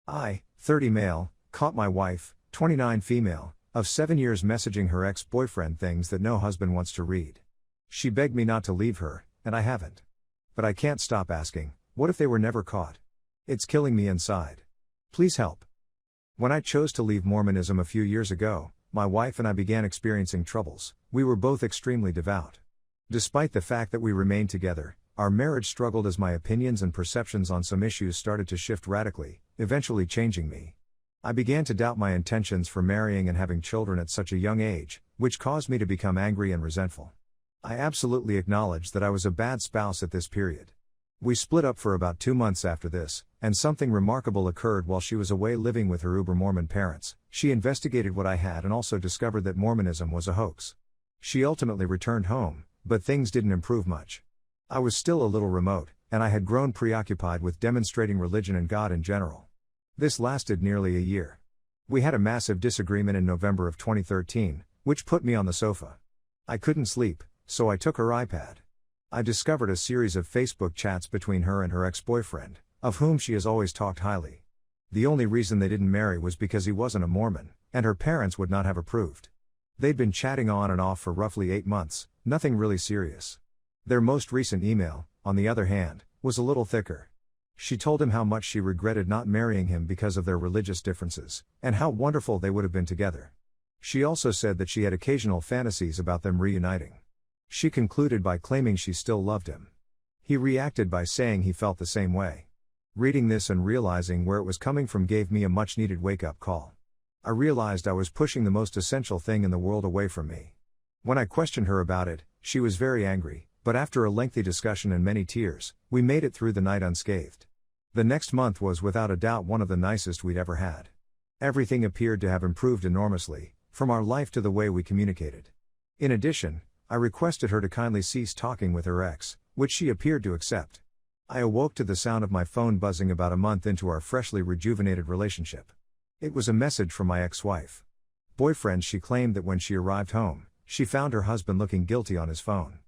I, 30 male, caught my wife, 29 female, of 7 years messaging her ex-boyfriend things that no husband wants to read. She begged me not to leave her, and I haven't. But I can't stop asking, what if they were never caught? It's killing me inside. Please help. When I chose to leave Mormonism a few years ago, my wife and I began experiencing troubles. We were both extremely devout. Despite the fact that we remained together, our marriage struggled as my opinions and perceptions on some issues started to shift radically, eventually changing me. I began to doubt my intentions for marrying and having children at such a young age, which caused me to become angry and resentful. I absolutely acknowledged that I was a bad spouse at this period. We split up for about 2 months after this, and something remarkable occurred while she was away living with her uber-Mormon parents. She investigated what I had and also discovered that Mormonism was a hoax. She ultimately returned home, but things didn't improve much. I was still a little remote, and I had grown preoccupied with demonstrating religion and God in general. This lasted nearly a year. We had a massive disagreement in November of 2013, which put me on the sofa. I couldn't sleep, so I took her iPad. I discovered a series of Facebook chats between her and her ex-boyfriend, of whom she has always talked highly. The only reason they didn't marry was because he wasn't a Mormon, and her parents would not have approved. They'd been chatting on and off for roughly 8 months, nothing really serious. Their most recent email, on the other hand, was a little thicker. She told him how much she regretted not marrying him because of their religious differences, and how wonderful they would have been together. She also said that she had occasional fantasies about them reuniting. She concluded by claiming she still loved him. He reacted by saying he felt the same way. Reading this and realizing where it was coming from gave me a much-needed wake-up call. I realized I was pushing the most essential thing in the world away from me. When I questioned her about it, she was very angry, but after a lengthy discussion and many tears, we made it through the night unscathed. The next month was without a doubt one of the nicest we'd ever had. Everything appeared to have improved enormously, from our life to the way we communicated. In addition, I requested her to kindly cease talking with her ex, which she appeared to accept. I awoke to the sound of my phone buzzing about a month into our freshly rejuvenated relationship. It was a message from my ex-wife. Boyfriend. She claimed that when she arrived home, she found her husband looking guilty on his phone.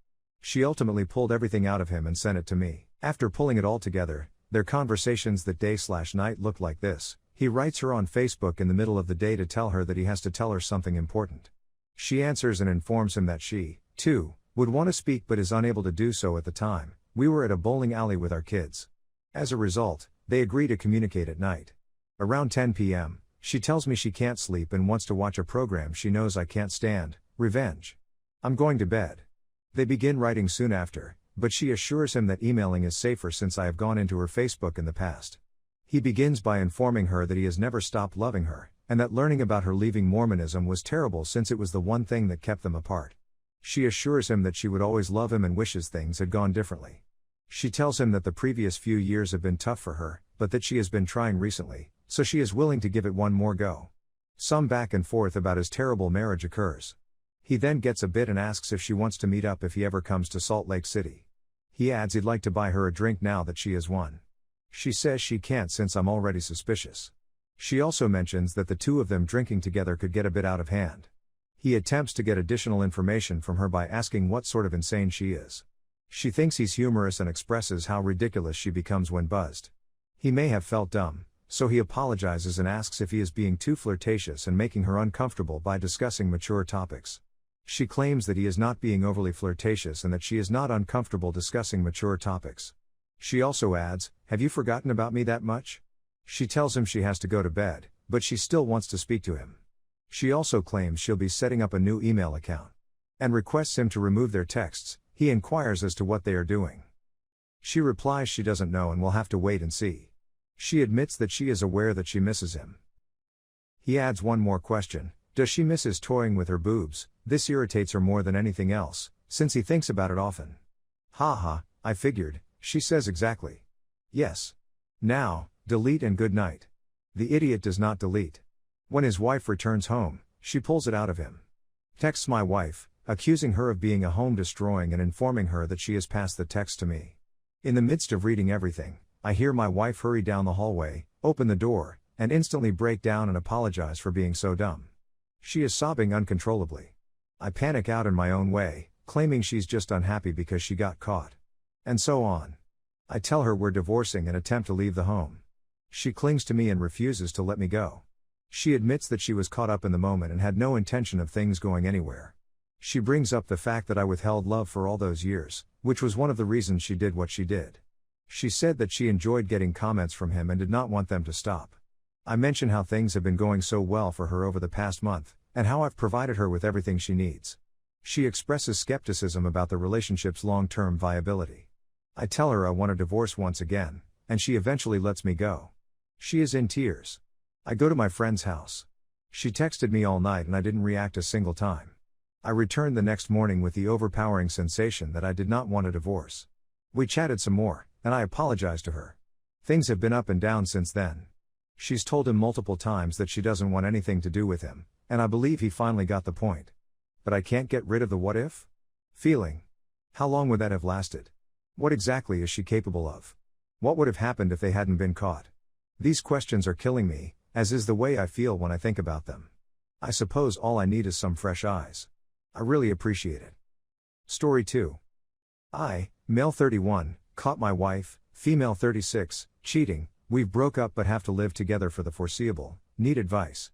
She ultimately pulled everything out of him and sent it to me. After pulling it all together, their conversations that day/night looked like this. He writes her on Facebook in the middle of the day to tell her that he has to tell her something important. She answers and informs him that she, too, would want to speak but is unable to do so at the time. We were at a bowling alley with our kids. As a result, they agree to communicate at night. Around 10 p.m., she tells me she can't sleep and wants to watch a program she knows I can't stand, Revenge. I'm going to bed. They begin writing soon after, but she assures him that emailing is safer since I have gone into her Facebook in the past. He begins by informing her that he has never stopped loving her, and that learning about her leaving Mormonism was terrible since it was the one thing that kept them apart. She assures him that she would always love him and wishes things had gone differently. She tells him that the previous few years have been tough for her, but that she has been trying recently, so she is willing to give it one more go. Some back and forth about his terrible marriage occurs. He then gets a bit and asks if she wants to meet up if he ever comes to Salt Lake City. He adds he'd like to buy her a drink now that she has won. She says she can't since I'm already suspicious. She also mentions that the two of them drinking together could get a bit out of hand. He attempts to get additional information from her by asking what sort of insane she is. She thinks he's humorous and expresses how ridiculous she becomes when buzzed. He may have felt dumb, so he apologizes and asks if he is being too flirtatious and making her uncomfortable by discussing mature topics. She claims that he is not being overly flirtatious and that she is not uncomfortable discussing mature topics. She also adds, "Have you forgotten about me that much?" She tells him she has to go to bed, but she still wants to speak to him. She also claims she'll be setting up a new email account and requests him to remove their texts. He inquires as to what they are doing. She replies she doesn't know and will have to wait and see. She admits that she is aware that she misses him. He adds one more question: does she miss his toying with her boobs? This irritates her more than anything else, since he thinks about it often. "Ha, I figured," she says exactly. Yes. Now, delete and good night. The idiot does not delete. When his wife returns home, she pulls it out of him. Texts my wife, accusing her of being a home destroying and informing her that she has passed the text to me. In the midst of reading everything, I hear my wife hurry down the hallway, open the door, and instantly break down and apologize for being so dumb. She is sobbing uncontrollably. I panic out in my own way, claiming she's just unhappy because she got caught. And so on. I tell her we're divorcing and attempt to leave the home. She clings to me and refuses to let me go. She admits that she was caught up in the moment and had no intention of things going anywhere. She brings up the fact that I withheld love for all those years, which was one of the reasons she did what she did. She said that she enjoyed getting comments from him and did not want them to stop. I mention how things have been going so well for her over the past month, and how I've provided her with everything she needs. She expresses skepticism about the relationship's long-term viability. I tell her I want a divorce once again, and she eventually lets me go. She is in tears. I go to my friend's house. She texted me all night and I didn't react a single time. I returned the next morning with the overpowering sensation that I did not want a divorce. We chatted some more, and I apologized to her. Things have been up and down since then. She's told him multiple times that she doesn't want anything to do with him, and I believe he finally got the point. But I can't get rid of the what if feeling. How long would that have lasted? What exactly is she capable of? What would have happened if they hadn't been caught? These questions are killing me, as is the way I feel when I think about them. I suppose all I need is some fresh eyes. I really appreciate it. Story 2. I, male 31, caught my wife, female 36, cheating. We've broke up but have to live together for the foreseeable. Need advice.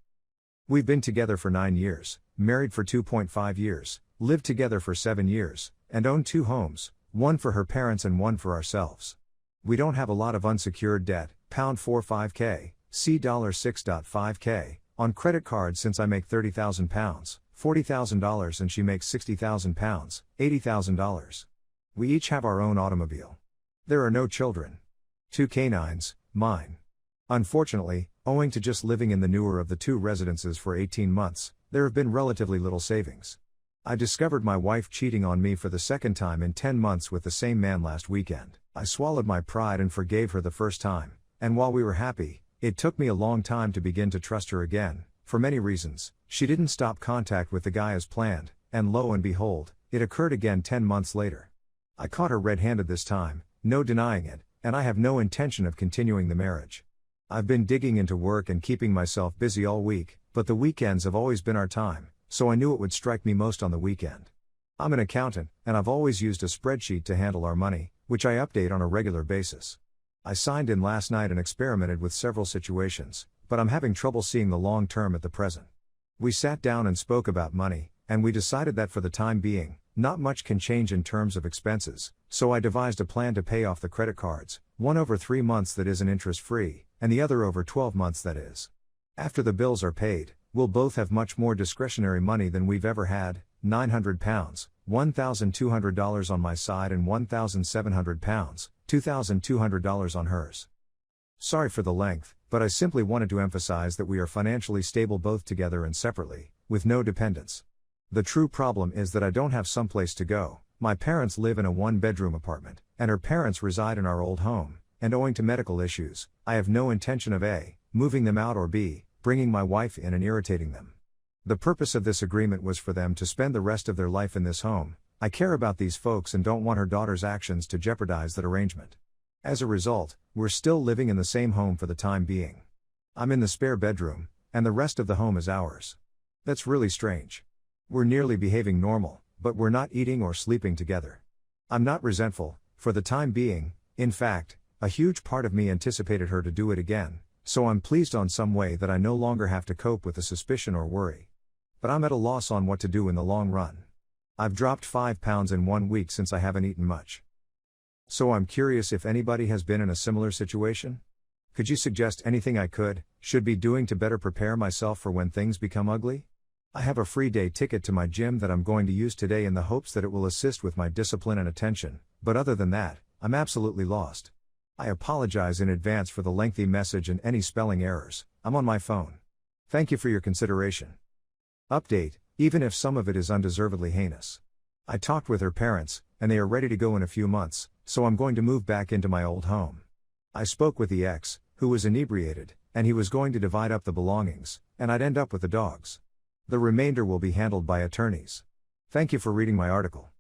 We've been together for 9 years, married for 2.5 years, lived together for 7 years, and own 2 homes, one for her parents and one for ourselves. We don't have a lot of unsecured debt, £45k, C $6.5k, on credit cards since I make £30,000, $40,000 and she makes £60,000, $80,000. We each have our own automobile. There are no children. 2 canines, mine. Unfortunately, owing to just living in the newer of the 2 residences for 18 months, there have been relatively little savings. I discovered my wife cheating on me for the second time in 10 months with the same man last weekend. I swallowed my pride and forgave her the first time, and while we were happy, it took me a long time to begin to trust her again, for many reasons. She didn't stop contact with the guy as planned, and lo and behold, it occurred again 10 months later. I caught her red-handed this time, no denying it, and I have no intention of continuing the marriage. I've been digging into work and keeping myself busy all week, but the weekends have always been our time, so I knew it would strike me most on the weekend. I'm an accountant, and I've always used a spreadsheet to handle our money, which I update on a regular basis. I signed in last night and experimented with several situations, but I'm having trouble seeing the long term at the present. We sat down and spoke about money, and we decided that for the time being, not much can change in terms of expenses, so I devised a plan to pay off the credit cards, one over 3 months that isn't interest-free, and the other over 12 months that is. After the bills are paid, we'll both have much more discretionary money than we've ever had, £900, $1,200 on my side and £1,700, $2,200 on hers. Sorry for the length, but I simply wanted to emphasize that we are financially stable both together and separately, with no dependents. The true problem is that I don't have someplace to go. My parents live in a 1-bedroom apartment, and her parents reside in our old home, and owing to medical issues, I have no intention of A, moving them out or B, bringing my wife in and irritating them. The purpose of this agreement was for them to spend the rest of their life in this home. I care about these folks and don't want her daughter's actions to jeopardize that arrangement. As a result, we're still living in the same home for the time being. I'm in the spare bedroom, and the rest of the home is ours. That's really strange. We're nearly behaving normal, but we're not eating or sleeping together. I'm not resentful, for the time being. In fact, a huge part of me anticipated her to do it again, so I'm pleased on some way that I no longer have to cope with the suspicion or worry. But I'm at a loss on what to do in the long run. I've dropped 5 pounds in 1 week since I haven't eaten much. So I'm curious if anybody has been in a similar situation? Could you suggest anything I should be doing to better prepare myself for when things become ugly? I have a free day ticket to my gym that I'm going to use today in the hopes that it will assist with my discipline and attention, but other than that, I'm absolutely lost. I apologize in advance for the lengthy message and any spelling errors. I'm on my phone. Thank you for your consideration. Update, even if some of it is undeservedly heinous. I talked with her parents, and they are ready to go in a few months, so I'm going to move back into my old home. I spoke with the ex, who was inebriated, and he was going to divide up the belongings, and I'd end up with the dogs. The remainder will be handled by attorneys. Thank you for reading my article.